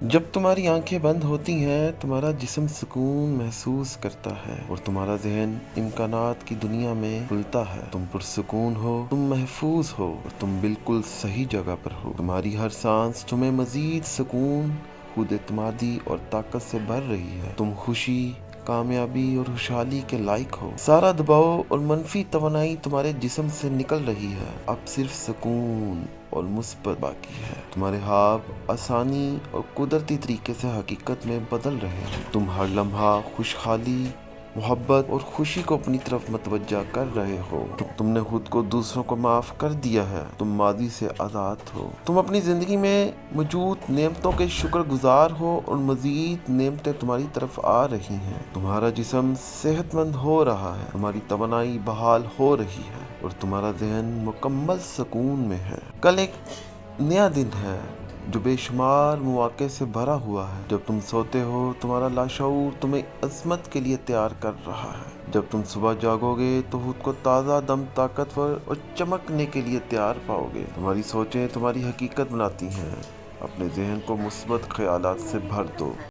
जब तुम्हारी आंखें बंद होती हैं, तुम्हारा जिस्म सुकून महसूस करता है और तुम्हारा ज़हन इम्कानात की दुनिया में खुलता है। तुम पुरसुकून हो, तुम महफूज हो और तुम बिल्कुल सही जगह पर हो। तुम्हारी हर सांस तुम्हें मजीद सुकून, खुद एतमादी और ताकत से भर रही है। तुम खुशी, कामयाबी और खुशहाली के लायक हो। सारा दबाव और मनफी तवानाई तुम्हारे जिस्म से निकल रही है। अब सिर्फ सुकून और मुस्बत बाकी है। तुम्हारे ख्वाब आसानी और कुदरती तरीके से हकीकत में बदल रहे हैं। तुम हर लम्हा खुशहाली, मोहब्बत और खुशी को अपनी तरफ मतवज्जा कर रहे हो। तुमने खुद को दूसरों को माफ कर दिया है। तुम मादी से आज़ाद हो। तुम अपनी ज़िंदगी में मौजूद नेमतों के शुक्रगुजार हो और मज़ीद नेमतें तुम्हारी तरफ आ रही हैं। तुम्हारा जिस्म सेहतमंद हो रहा है, तुम्हारी तवानाई बहाल हो रही है और तुम्हारा ज़हन मुकम्मल सुकून में है। कल एक नया दिन है जो बेशुमार मौक़े से भरा हुआ है। जब तुम सोते हो, तुम्हारा लाशऊर तुम्हें अज़मत के लिए तैयार कर रहा है। जब तुम सुबह जागोगे तो खुद को ताज़ा दम, ताकतवर और चमकने के लिए तैयार पाओगे। तुम्हारी सोचें तुम्हारी हकीकत बनाती हैं। अपने ज़हन को मुस्बत ख्यालात से भर दो।